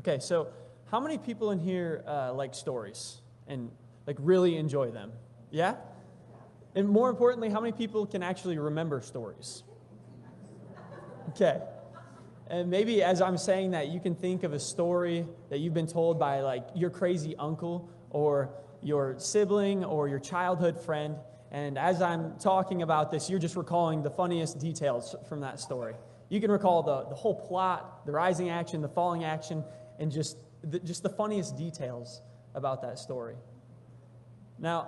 Okay, so how many people in here like stories and like really enjoy them? Yeah? And more importantly, how many people can actually remember stories? Okay. And maybe as I'm saying that, you can think of a story that you've been told by like your crazy uncle or your sibling or your childhood friend. And as I'm talking about this, you're just recalling the funniest details from that story. You can recall the whole plot, the rising action, the falling action, and just the funniest details about that story. Now,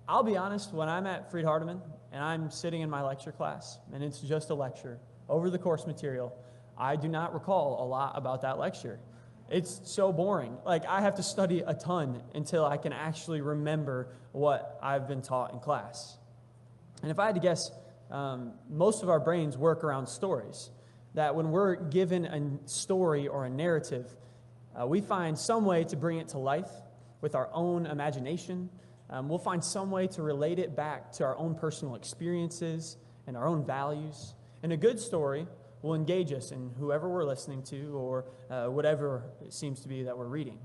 I'll be honest, when I'm at Freed Hardeman and I'm sitting in my lecture class, and it's just a lecture over the course material, I do not recall a lot about that lecture. It's so boring. Like, I have to study a ton until I can actually remember what I've been taught in class. And if I had to guess, most of our brains work around stories. That when we're given a story or a narrative, we find some way to bring it to life with our own imagination. We'll find some way to relate it back to our own personal experiences and our own values. And a good story will engage us in whoever we're listening to or whatever it seems to be that we're reading.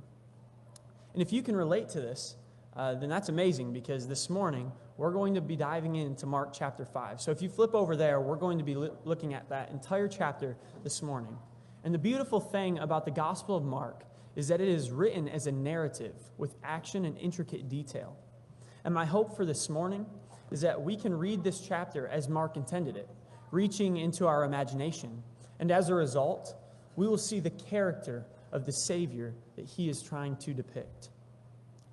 And if you can relate to this, then that's amazing, because this morning we're going to be diving into Mark chapter 5. So if you flip over there, we're going to be looking at that entire chapter this morning. And the beautiful thing about the Gospel of Mark is that it is written as a narrative with action and intricate detail. And my hope for this morning is that we can read this chapter as Mark intended it, reaching into our imagination. And as a result, we will see the character of the Savior that he is trying to depict.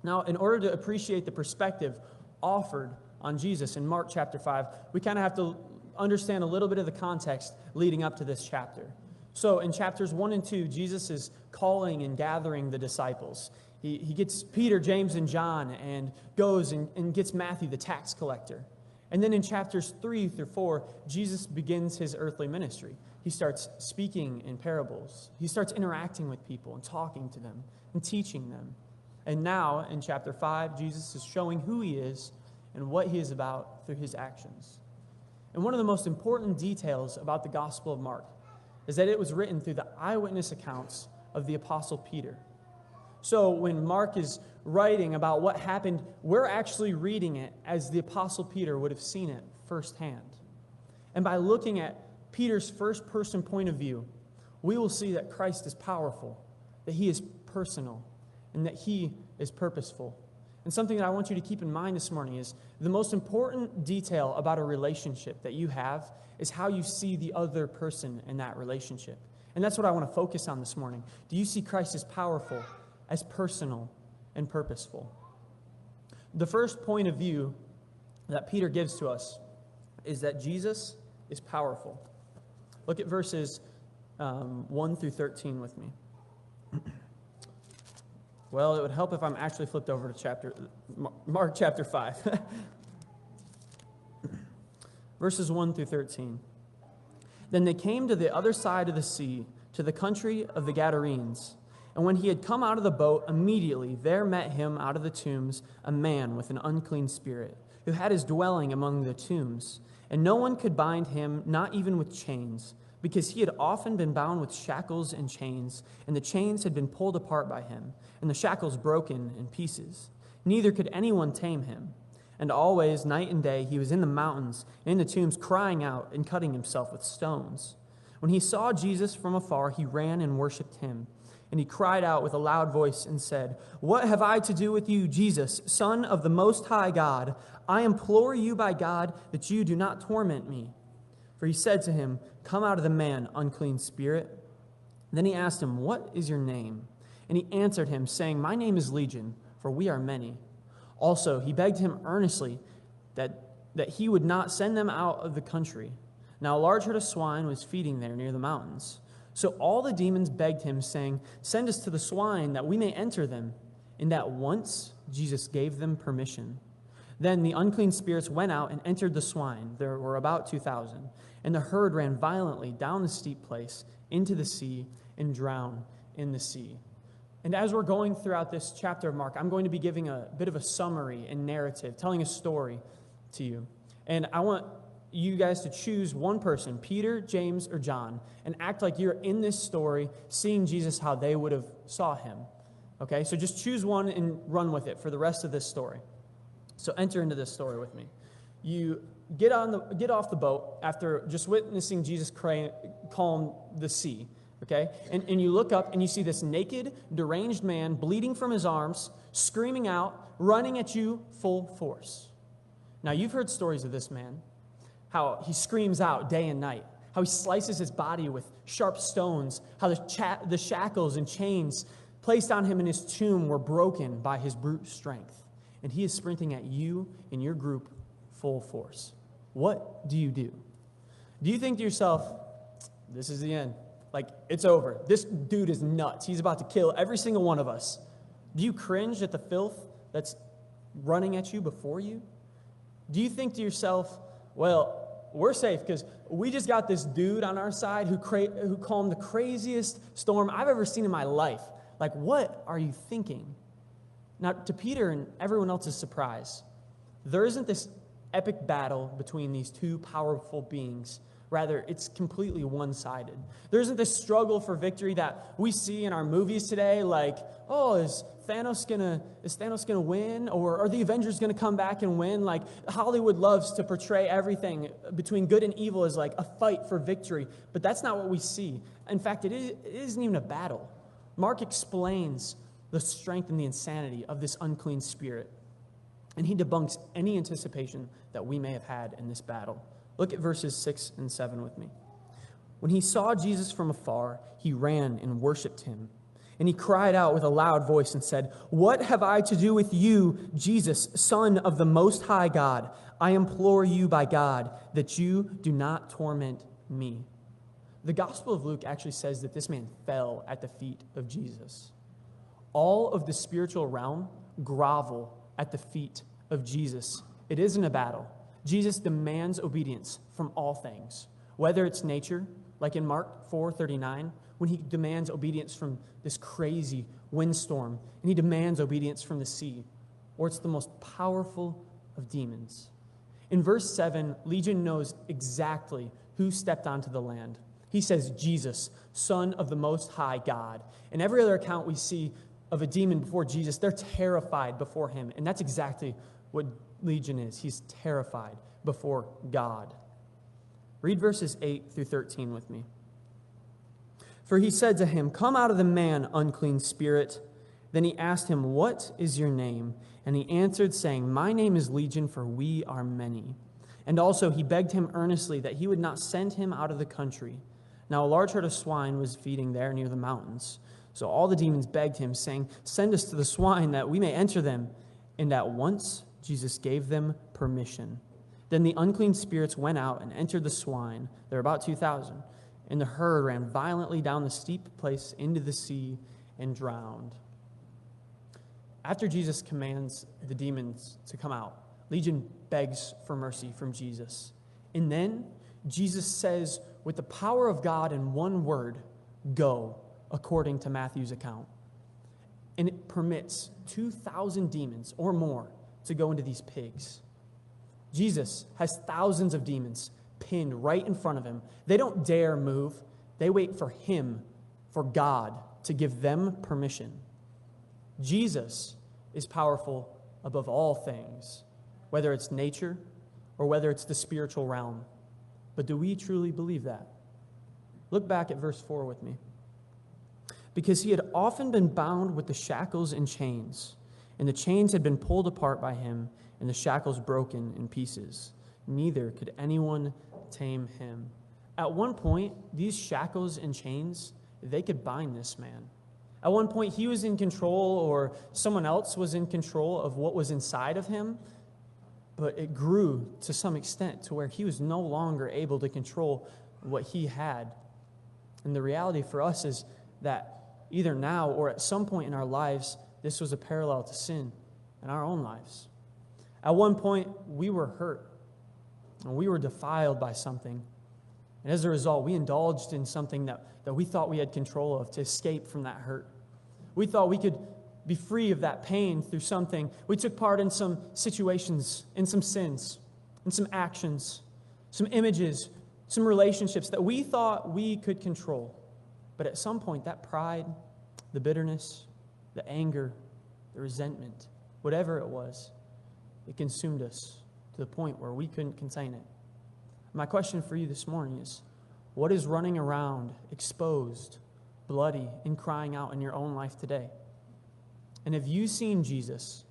Now, in order to appreciate the perspective offered on Jesus in Mark chapter 5, we kind of have to understand a little bit of the context leading up to this chapter. So in chapters 1 and 2, Jesus is calling and gathering the disciples. He gets Peter, James, and John and goes and gets Matthew, the tax collector. And then in chapters 3 through 4, Jesus begins his earthly ministry. He starts speaking in parables. He starts interacting with people and talking to them and teaching them. And now, in chapter 5, Jesus is showing who he is and what he is about through his actions. And one of the most important details about the Gospel of Mark is that it was written through the eyewitness accounts of the Apostle Peter. So when Mark is writing about what happened, we're actually reading it as the Apostle Peter would have seen it firsthand. And by looking at Peter's first-person point of view, we will see that Christ is powerful, that he is personal, and that he is purposeful. And something that I want you to keep in mind this morning is the most important detail about a relationship that you have is how you see the other person in that relationship. And that's what I want to focus on this morning. Do you see Christ as powerful, as personal, and purposeful? The first point of view that Peter gives to us is that Jesus is powerful. Look at verses 1 through 13 with me. Well, it would help if I'm actually flipped over to Mark chapter 5. Verses 1 through 13. Then they came to the other side of the sea, to the country of the Gadarenes. And when he had come out of the boat, immediately there met him out of the tombs a man with an unclean spirit, who had his dwelling among the tombs. And no one could bind him, not even with chains, because he had often been bound with shackles and chains, and the chains had been pulled apart by him, and the shackles broken in pieces. Neither could anyone tame him. And always, night and day, he was in the mountains and in the tombs, crying out and cutting himself with stones. When he saw Jesus from afar, he ran and worshipped him. And he cried out with a loud voice and said, "What have I to do with you, Jesus, Son of the Most High God? I implore you by God that you do not torment me." For he said to him, "Come out of the man, unclean spirit." Then he asked him, "What is your name?" And he answered him, saying, "My name is Legion, for we are many." Also, he begged him earnestly that he would not send them out of the country. Now a large herd of swine was feeding there near the mountains. So all the demons begged him, saying, "Send us to the swine, that we may enter them." And at once Jesus gave them permission. Then the unclean spirits went out and entered the swine. There were about 2,000. And the herd ran violently down the steep place into the sea and drowned in the sea. And as we're going throughout this chapter of Mark, I'm going to be giving a bit of a summary and narrative, telling a story to you. And I want you guys to choose one person, Peter, James, or John, and act like you're in this story, seeing Jesus how they would have saw him. Okay, so just choose one and run with it for the rest of this story. So enter into this story with me. You get off the boat after just witnessing Jesus calm the sea. Okay, and you look up and you see this naked, deranged man bleeding from his arms, screaming out, running at you full force. Now, you've heard stories of this man, how he screams out day and night, how he slices his body with sharp stones, how the shackles and chains placed on him in his tomb were broken by his brute strength. And he is sprinting at you and your group full force. What do? Do you think to yourself, this is the end? Like, it's over. This dude is nuts. He's about to kill every single one of us. Do you cringe at the filth that's running at you before you? Do you think to yourself, well, we're safe because we just got this dude on our side who calmed the craziest storm I've ever seen in my life? Like, what are you thinking? Now, to Peter and everyone else's surprise, there isn't this epic battle between these two powerful beings. Rather, it's completely one-sided. There isn't this struggle for victory that we see in our movies today, like, oh, is Thanos gonna win? Or are the Avengers gonna come back and win? Like, Hollywood loves to portray everything between good and evil as like a fight for victory. But that's not what we see. In fact, it isn't even a battle. Mark explains the strength and the insanity of this unclean spirit. And he debunks any anticipation that we may have had in this battle. Look at verses 6 and 7 with me. When he saw Jesus from afar, he ran and worshiped him. And he cried out with a loud voice and said, "What have I to do with you, Jesus, Son of the Most High God? I implore you by God that you do not torment me." The Gospel of Luke actually says that this man fell at the feet of Jesus. All of the spiritual realm grovel at the feet of Jesus. It isn't a battle. Jesus demands obedience from all things, whether it's nature, like in Mark 4:39, when he demands obedience from this crazy windstorm, and he demands obedience from the sea, or it's the most powerful of demons. In verse 7, Legion knows exactly who stepped onto the land. He says, Jesus, Son of the Most High God. In every other account we see of a demon before Jesus, they're terrified before him, and that's exactly what Legion is. He's terrified before God. Read verses 8 through 13 with me. For he said to him, "Come out of the man, unclean spirit." Then he asked him, "What is your name?" And he answered, saying, "My name is Legion, for we are many." And also he begged him earnestly that he would not send him out of the country. Now a large herd of swine was feeding there near the mountains. So all the demons begged him, saying, "Send us to the swine that we may enter them." And at once Jesus gave them permission. Then the unclean spirits went out and entered the swine. There were about 2,000. And the herd ran violently down the steep place into the sea and drowned. After Jesus commands the demons to come out, Legion begs for mercy from Jesus. And then Jesus says, with the power of God in one word, "Go," according to Matthew's account. And it permits 2,000 demons or more to go into these pigs. Jesus has thousands of demons pinned right in front of him. They don't dare move. They wait for him, for God, to give them permission. Jesus is powerful above all things, whether it's nature or whether it's the spiritual realm. But do we truly believe that? Look back at verse 4 with me. Because he had often been bound with the shackles and chains, and the chains had been pulled apart by him, and the shackles broken in pieces. Neither could anyone tame him. At one point, these shackles and chains, they could bind this man. At one point, he was in control, or someone else was in control of what was inside of him, but it grew to some extent to where he was no longer able to control what he had. And the reality for us is that either now or at some point in our lives, this was a parallel to sin in our own lives. At one point, we were hurt, and we were defiled by something. And as a result, we indulged in something that we thought we had control of to escape from that hurt. We thought we could be free of that pain through something. We took part in some situations, in some sins, in some actions, some images, some relationships that we thought we could control. But at some point, that pride, the bitterness, the anger, the resentment, whatever it was, it consumed us to the point where we couldn't contain it. My question for you this morning is, what is running around, exposed, bloody, and crying out in your own life today? And have you seen Jesus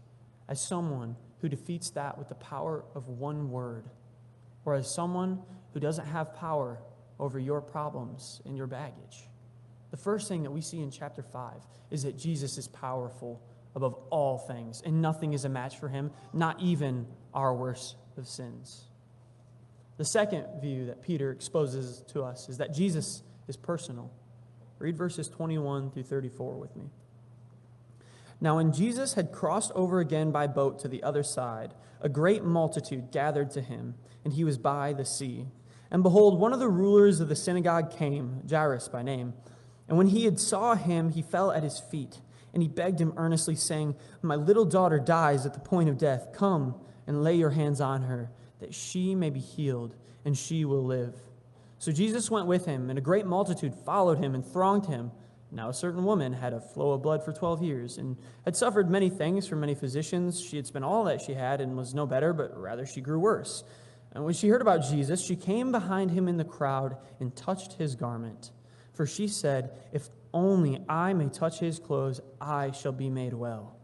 as someone who defeats that with the power of one word, or as someone who doesn't have power over your problems and your baggage? The first thing that we see in chapter 5 is that Jesus is powerful above all things, and nothing is a match for him, not even our worst of sins. The second view that Peter exposes to us is that Jesus is personal. Read verses 21 through 34 with me. Now, when Jesus had crossed over again by boat to the other side, a great multitude gathered to him, and he was by the sea. And behold, one of the rulers of the synagogue came, Jairus by name. And when he had saw him, he fell at his feet, and he begged him earnestly, saying, My little daughter dies at the point of death. Come and lay your hands on her, that she may be healed, and she will live. So Jesus went with him, and a great multitude followed him and thronged him. Now a certain woman had a flow of blood for 12 years, and had suffered many things from many physicians. She had spent all that she had, and was no better, but rather she grew worse. And when she heard about Jesus, she came behind him in the crowd and touched his garment. For she said, If only I may touch his clothes, I shall be made well.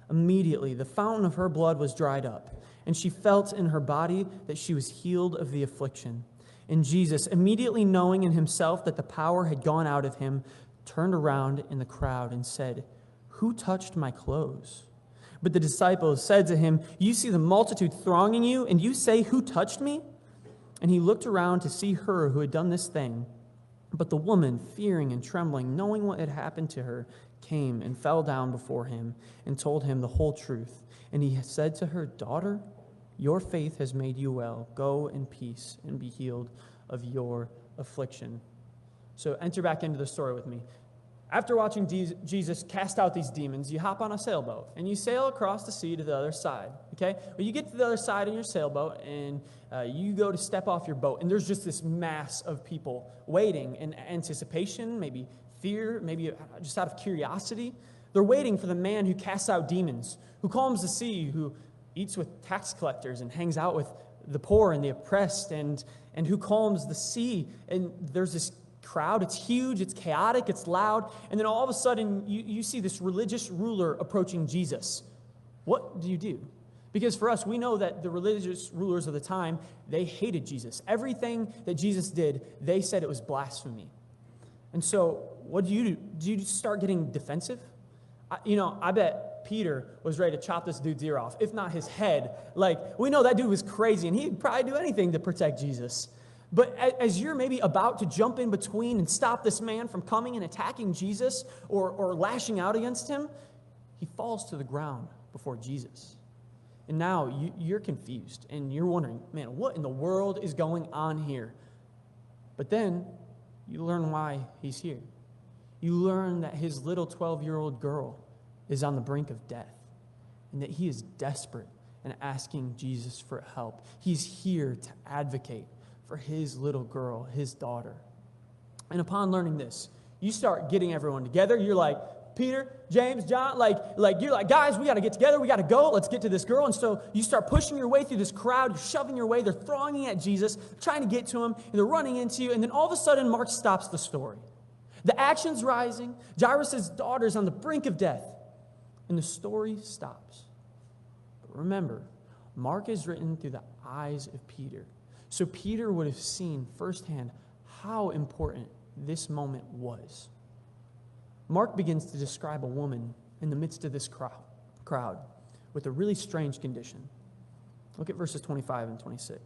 Immediately the fountain of her blood was dried up, and she felt in her body that she was healed of the affliction. And Jesus, immediately knowing in himself that the power had gone out of him, turned around in the crowd and said, Who touched my clothes? But the disciples said to him, You see the multitude thronging you, and you say, Who touched me? And he looked around to see her who had done this thing. But the woman, fearing and trembling, knowing what had happened to her, came and fell down before him and told him the whole truth. And he said to her, Daughter, your faith has made you well. Go in peace and be healed of your affliction. So enter back into the story with me. After watching Jesus cast out these demons, you hop on a sailboat and you sail across the sea to the other side, okay? Well, you get to the other side in your sailboat and you go to step off your boat, and there's just this mass of people waiting in anticipation, maybe fear, maybe just out of curiosity. They're waiting for the man who casts out demons, who calms the sea, who eats with tax collectors and hangs out with the poor and the oppressed, and who calms the sea. And there's this crowd. It's huge, it's chaotic, it's loud. And then all of a sudden, you see this religious ruler approaching Jesus. What do? Because for us, we know that the religious rulers of the time, they hated Jesus. Everything that Jesus did, they said it was blasphemy. And so what do you do? Do you start getting defensive? I bet Peter was ready to chop this dude's ear off, if not his head. Like, we know that dude was crazy, and he'd probably do anything to protect Jesus. But as you're maybe about to jump in between and stop this man from coming and attacking Jesus or lashing out against him, he falls to the ground before Jesus. And now you're confused, and you're wondering, man, what in the world is going on here? But then you learn why he's here. You learn that his little 12-year-old girl is on the brink of death, and that he is desperate and asking Jesus for help. He's here to advocate for his little girl, his daughter. And upon learning this, you start getting everyone together. You're like, Peter, James, John, you're like, guys, we got to get together. We got to go. Let's get to this girl. And so you start pushing your way through this crowd. You're shoving your way. They're thronging at Jesus, trying to get to him, and they're running into you. And then all of a sudden, Mark stops the story. The action's rising. Jairus' daughter's on the brink of death. And the story stops. But remember, Mark is written through the eyes of Peter. So Peter would have seen firsthand how important this moment was. Mark begins to describe a woman in the midst of this crowd with a really strange condition. Look at verses 25 and 26.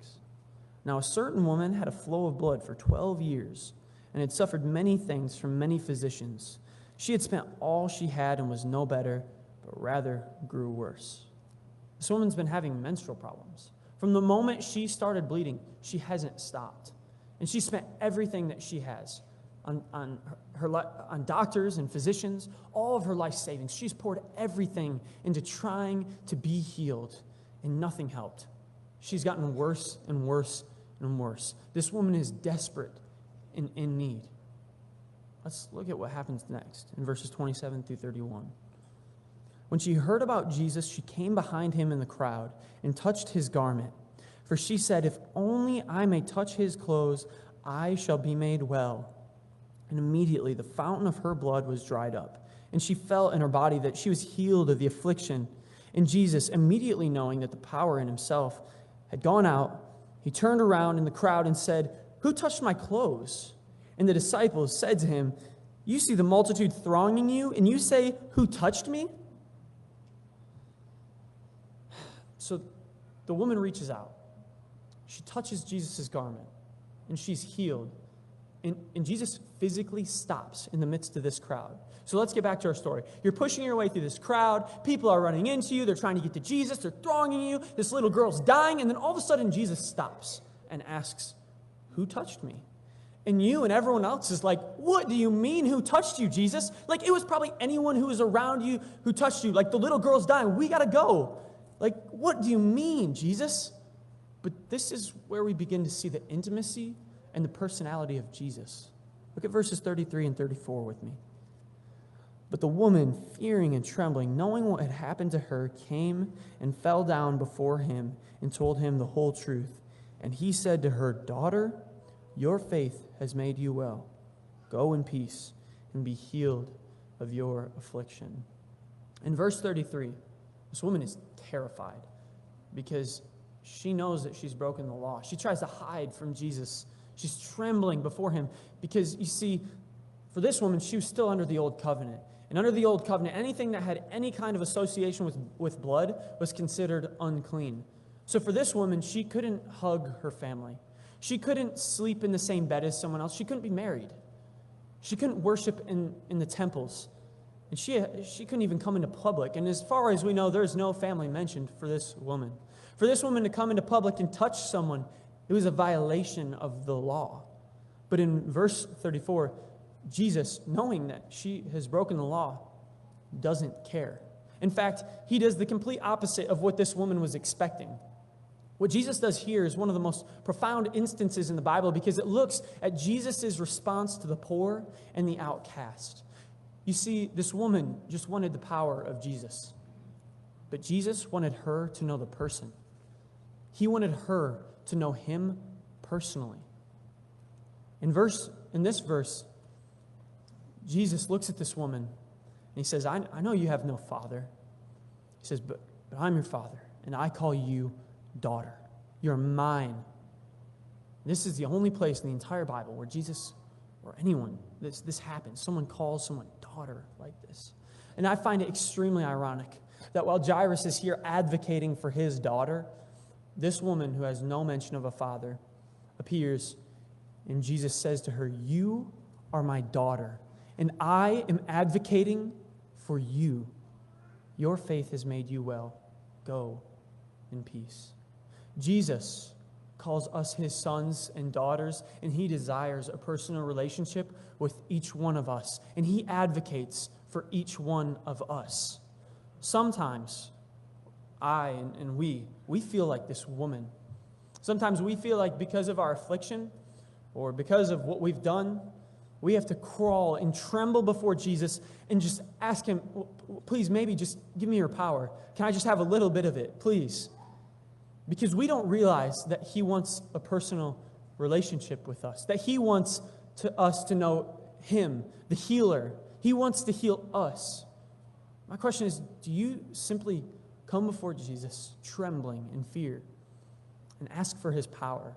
Now a certain woman had a flow of blood for 12 years and had suffered many things from many physicians. She had spent all she had and was no better, but rather grew worse. This woman's been having menstrual problems. From the moment she started bleeding, she hasn't stopped. And she spent everything that she has on doctors and physicians, all of her life savings. She's poured everything into trying to be healed, and nothing helped. She's gotten worse and worse and worse. This woman is desperate and in need. Let's look at what happens next in verses 27 through 31. When she heard about Jesus, she came behind him in the crowd and touched his garment. For she said, "If only I may touch his clothes, I shall be made well." And immediately the fountain of her blood was dried up, and she felt in her body that she was healed of the affliction. And Jesus, immediately knowing that the power in himself had gone out, he turned around in the crowd and said, "Who touched my clothes?" And the disciples said to him, "You see the multitude thronging you, and you say, 'Who touched me?'" So the woman reaches out. She touches Jesus' garment, and she's healed. And Jesus physically stops in the midst of this crowd. So let's get back to our story. You're pushing your way through this crowd. People are running into you. They're trying to get to Jesus. They're thronging you. This little girl's dying. And then all of a sudden, Jesus stops and asks, "Who touched me?" And you and everyone else is like, "What do you mean, who touched you, Jesus?" Like, it was probably anyone who was around you who touched you. Like, the little girl's dying. We got to go. Like, what do you mean, Jesus? But this is where we begin to see the intimacy and the personality of Jesus. Look at verses 33 and 34 with me. But the woman, fearing and trembling, knowing what had happened to her, came and fell down before him and told him the whole truth. And he said to her, "Daughter, your faith has made you well. Go in peace and be healed of your affliction." In verse 33, this woman is terrified because she knows that she's broken the law. She tries to hide from Jesus. She's trembling before him because, you see, for this woman, she was still under the old covenant. And under the old covenant, anything that had any kind of association with blood was considered unclean. So for this woman, she couldn't hug her family. She couldn't sleep in the same bed as someone else. She couldn't be married. She couldn't worship in the temples. And she couldn't even come into public. And as far as we know, there's no family mentioned for this woman. For this woman to come into public and touch someone, it was a violation of the law. But in verse 34, Jesus, knowing that she has broken the law, doesn't care. In fact, he does the complete opposite of what this woman was expecting. What Jesus does here is one of the most profound instances in the Bible because it looks at Jesus' response to the poor and the outcast. You see, this woman just wanted the power of Jesus. But Jesus wanted her to know the person. He wanted her to know him personally. In this verse, Jesus looks at this woman and he says, I know you have no father. He says, but I'm your father, and I call you daughter. You're mine. This is the only place in the entire Bible where Jesus or anyone, this happens. Someone calls someone daughter like this. And I find it extremely ironic that while Jairus is here advocating for his daughter, this woman who has no mention of a father appears, and Jesus says to her, "You are my daughter, and I am advocating for you. Your faith has made you well. Go in peace." Jesus calls us his sons and daughters, and he desires a personal relationship with each one of us, and he advocates for each one of us. Sometimes we feel like this woman. Sometimes we feel like because of our affliction or because of what we've done, we have to crawl and tremble before Jesus and just ask him, "Please, maybe just give me your power. Can I just have a little bit of it, please?" Because we don't realize that he wants a personal relationship with us, that he wants us to know him, the healer. He wants to heal us. My question is, do you simply come before Jesus trembling in fear and ask for his power?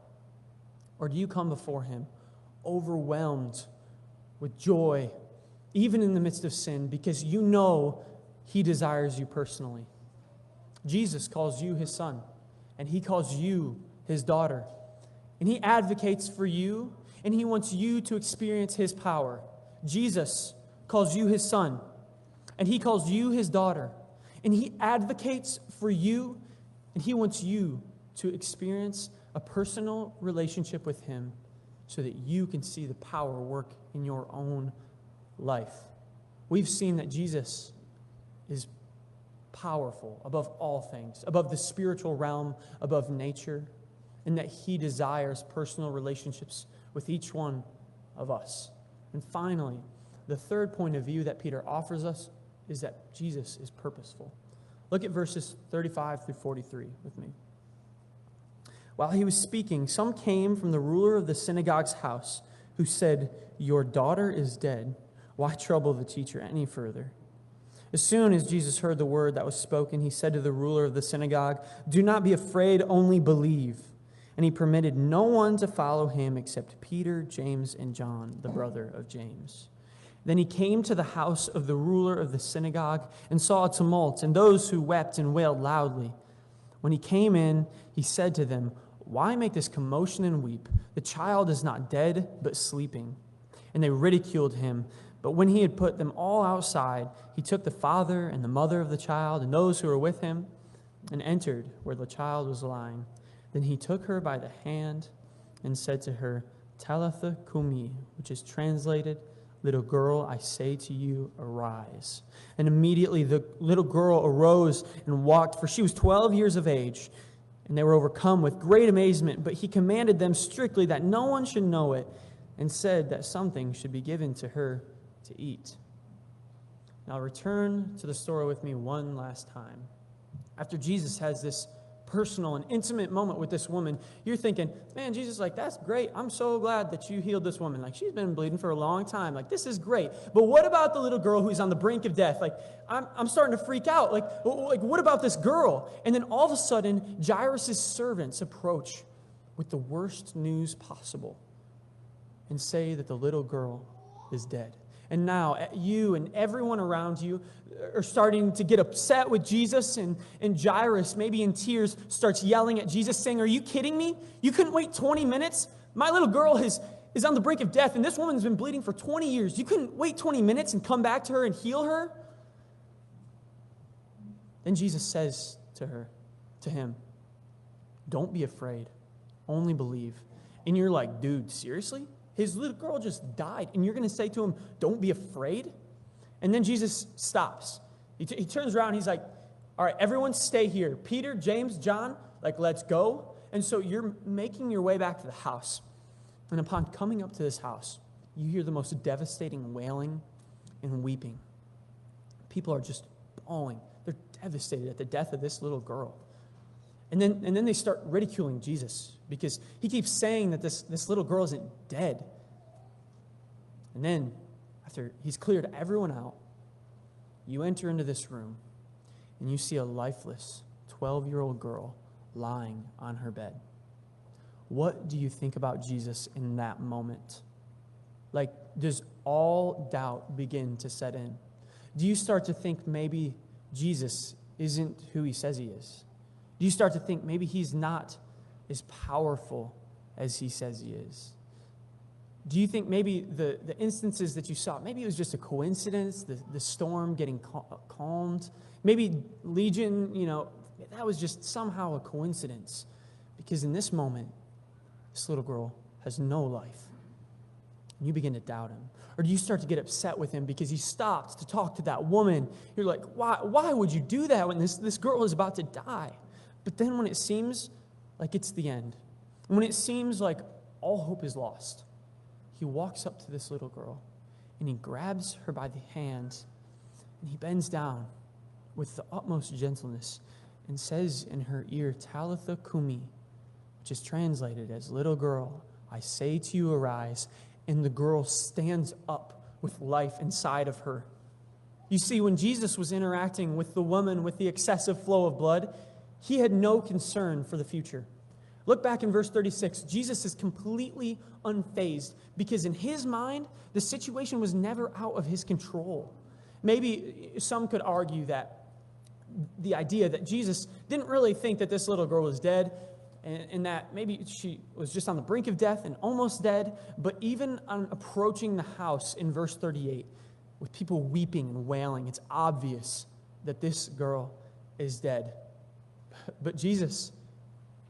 Or do you come before him overwhelmed with joy, even in the midst of sin, because you know he desires you personally? Jesus calls you his son, and he calls you his daughter. And he advocates for you, and he wants you to experience his power. Jesus calls you his son, and he calls you his daughter. And he advocates for you, and he wants you to experience a personal relationship with him so that you can see the power work in your own life. We've seen that Jesus is powerful above all things, above the spiritual realm, above nature. and that he desires personal relationships with each one of us. And finally, the third point of view that Peter offers us is that Jesus is purposeful. Look at verses 35 through 43 with me. While he was speaking, some came from the ruler of the synagogue's house, who said, "Your daughter is dead. Why trouble the teacher any further?" As soon as Jesus heard the word that was spoken, he said to the ruler of the synagogue, "Do not be afraid, only believe." And he permitted no one to follow him except Peter, James, and John, the brother of James. Then he came to the house of the ruler of the synagogue and saw a tumult and those who wept and wailed loudly. When he came in, he said to them, "Why make this commotion and weep? The child is not dead, but sleeping." And they ridiculed him. But when he had put them all outside, he took the father and the mother of the child and those who were with him and entered where the child was lying. Then he took her by the hand and said to her, "Talitha cumi," which is translated, "Little girl, I say to you, arise." And immediately the little girl arose and walked, for she was 12 years of age. And they were overcome with great amazement. But he commanded them strictly that no one should know it, and said that something should be given to her to eat. Now return to the story with me one last time. After Jesus has this personal and intimate moment with this woman, you're thinking, man, Jesus, like, that's great. I'm so glad that you healed this woman. Like, she's been bleeding for a long time. Like, this is great. But what about the little girl who's on the brink of death? Like, I'm starting to freak out. Like, what about this girl? And then all of a sudden, Jairus' servants approach with the worst news possible and say that the little girl is dead. And now you and everyone around you are starting to get upset with Jesus, and Jairus, maybe in tears, starts yelling at Jesus, saying, "Are you kidding me? You couldn't wait 20 minutes? My little girl is on the brink of death, and this woman's been bleeding for 20 years. You couldn't wait 20 minutes and come back to her and heal her?" Then Jesus says to him, "Don't be afraid, only believe." And you're like, dude, seriously? His little girl just died, and you're going to say to him, "Don't be afraid"? And then Jesus stops. He turns around, he's like, "All right, everyone stay here. Peter, James, John, like, let's go." And so you're making your way back to the house. And upon coming up to this house, you hear the most devastating wailing and weeping. People are just bawling. They're devastated at the death of this little girl. And then they start ridiculing Jesus because he keeps saying that this little girl isn't dead. And then, after he's cleared everyone out, you enter into this room and you see a lifeless 12-year-old girl lying on her bed. What do you think about Jesus in that moment? Like, does all doubt begin to set in? Do you start to think maybe Jesus isn't who he says he is? Do you start to think maybe he's not as powerful as he says he is? Do you think maybe the instances that you saw, maybe it was just a coincidence, the storm getting calmed? Maybe Legion, that was just somehow a coincidence. Because in this moment, this little girl has no life. And you begin to doubt him. Or do you start to get upset with him because he stopped to talk to that woman? You're like, why would you do that when this girl is about to die? But then when it seems like it's the end, when it seems like all hope is lost, he walks up to this little girl and he grabs her by the hand and he bends down with the utmost gentleness and says in her ear, "Talitha cumi," which is translated as, "Little girl, I say to you, arise." And the girl stands up with life inside of her. You see, when Jesus was interacting with the woman with the excessive flow of blood, he had no concern for the future. Look back in verse 36. Jesus is completely unfazed because in his mind, the situation was never out of his control. Maybe some could argue that the idea that Jesus didn't really think that this little girl was dead, and that maybe she was just on the brink of death and almost dead. But even on approaching the house in verse 38, with people weeping and wailing, it's obvious that this girl is dead. But Jesus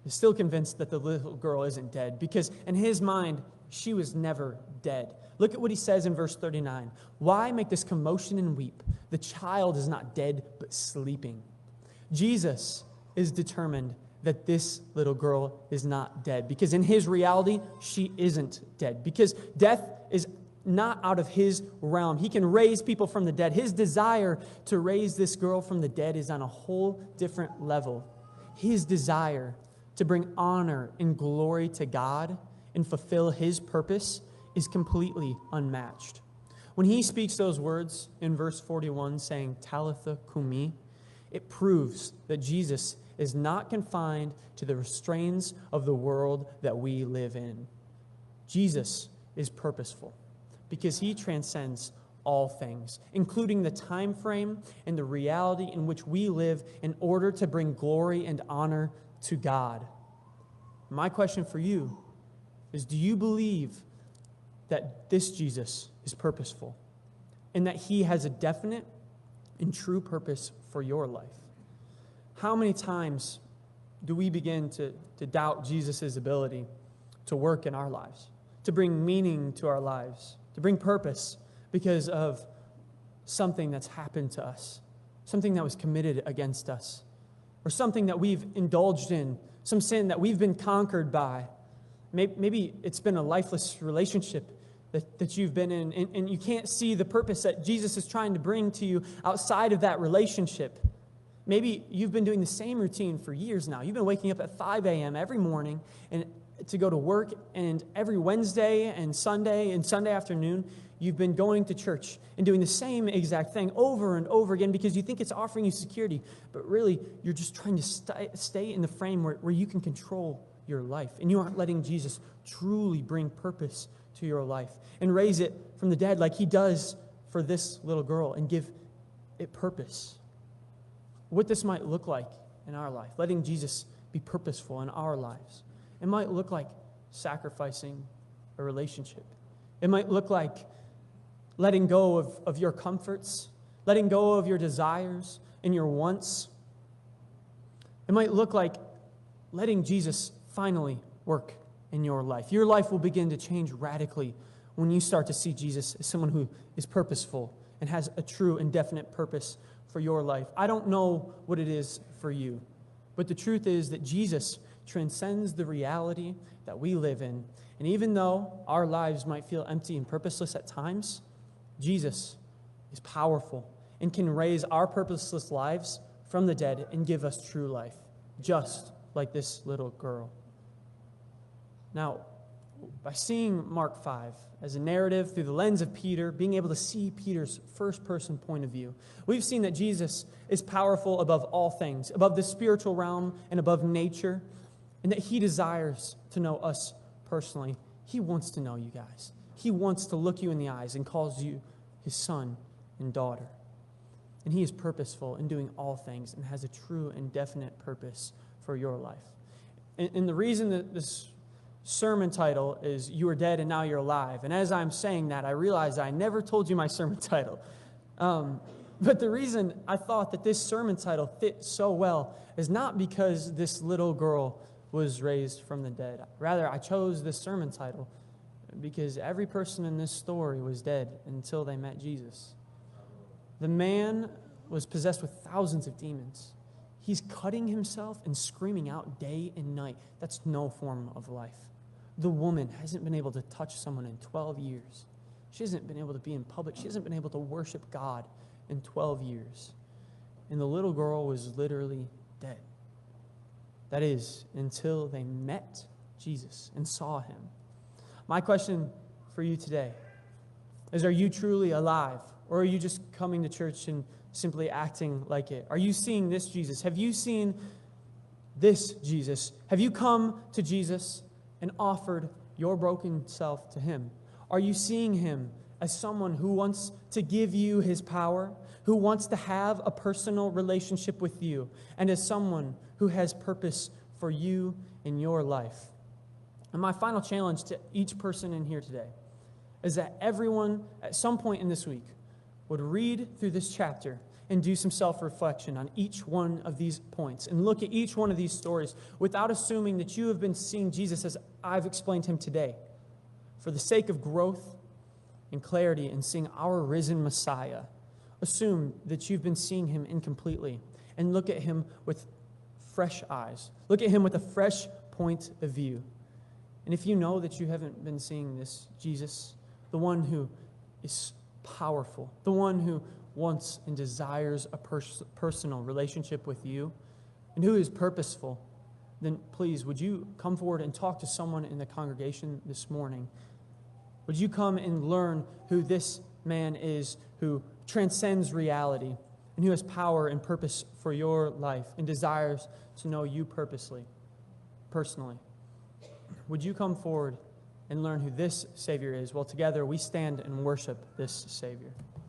is still convinced that the little girl isn't dead because in his mind, she was never dead. Look at what he says in verse 39. "Why make this commotion and weep? The child is not dead, but sleeping." Jesus is determined that this little girl is not dead. Because in his reality, she isn't dead. Because death is not out of his realm. He can raise people from the dead. His desire to raise this girl from the dead is on a whole different level. His desire to bring honor and glory to God and fulfill his purpose is completely unmatched. When he speaks those words in verse 41 saying, Talitha Kumi, it proves that Jesus is not confined to the restraints of the world that we live in. Jesus is purposeful because he transcends all things, including the time frame and the reality in which we live in order to bring glory and honor to God. My question for you is, do you believe that this Jesus is purposeful and that he has a definite and true purpose for your life? How many times do we begin to doubt Jesus' ability to work in our lives, to bring meaning to our lives, to bring purpose because of something that's happened to us, something that was committed against us, or something that we've indulged in, some sin that we've been conquered by? Maybe it's been a lifeless relationship that you've been in, and you can't see the purpose that Jesus is trying to bring to you outside of that relationship. Maybe you've been doing the same routine for years now. You've been waking up at 5 a.m. every morning and to go to work, and every Wednesday and Sunday afternoon, you've been going to church and doing the same exact thing over and over again because you think it's offering you security, but really you're just trying to stay in the frame where you can control your life, and you aren't letting Jesus truly bring purpose to your life and raise it from the dead like he does for this little girl and give it purpose. What this might look like in our life, letting Jesus be purposeful in our lives. It might look like sacrificing a relationship. It might look like letting go of your comforts, letting go of your desires and your wants. It might look like letting Jesus finally work in your life. Your life will begin to change radically when you start to see Jesus as someone who is purposeful and has a true and definite purpose for your life. I don't know what it is for you, but the truth is that Jesus transcends the reality that we live in. And even though our lives might feel empty and purposeless at times, Jesus is powerful and can raise our purposeless lives from the dead and give us true life, just like this little girl. Now, by seeing Mark 5 as a narrative through the lens of Peter, being able to see Peter's first-person point of view, we've seen that Jesus is powerful above all things, above the spiritual realm and above nature, and that he desires to know us personally. He wants to know you guys. He wants to look you in the eyes and calls you his son and daughter. And he is purposeful in doing all things and has a true and definite purpose for your life. And the reason that this sermon title is You Are Dead and Now You're Alive. And as I'm saying that, I realize I never told you my sermon title. But the reason I thought that this sermon title fit so well is not because this little girl was raised from the dead. Rather, I chose this sermon title because every person in this story was dead until they met Jesus. The man was possessed with thousands of demons. He's cutting himself and screaming out day and night. That's no form of life. The woman hasn't been able to touch someone in 12 years. She hasn't been able to be in public. She hasn't been able to worship God in 12 years. And the little girl was literally dead. That is, until they met Jesus and saw him. My question for you today is, are you truly alive? Or are you just coming to church and simply acting like it? Are you seeing this Jesus? Have you seen this Jesus? Have you come to Jesus and offered your broken self to him? Are you seeing him as someone who wants to give you his power, who wants to have a personal relationship with you, and as someone who has purpose for you in your life? And my final challenge to each person in here today is that everyone at some point in this week would read through this chapter and do some self-reflection on each one of these points and look at each one of these stories without assuming that you have been seeing Jesus as I've explained him today. For the sake of growth and clarity in seeing our risen Messiah, assume that you've been seeing him incompletely and look at him with fresh eyes. Look at him with a fresh point of view. And if you know that you haven't been seeing this Jesus, the one who is powerful, the one who wants and desires a personal relationship with you, and who is purposeful, then please, would you come forward and talk to someone in the congregation this morning? Would you come and learn who this man is, who transcends reality, and who has power and purpose for your life, and desires to know you personally? Would you come forward and learn who this Savior is? Well, together we stand and worship this Savior.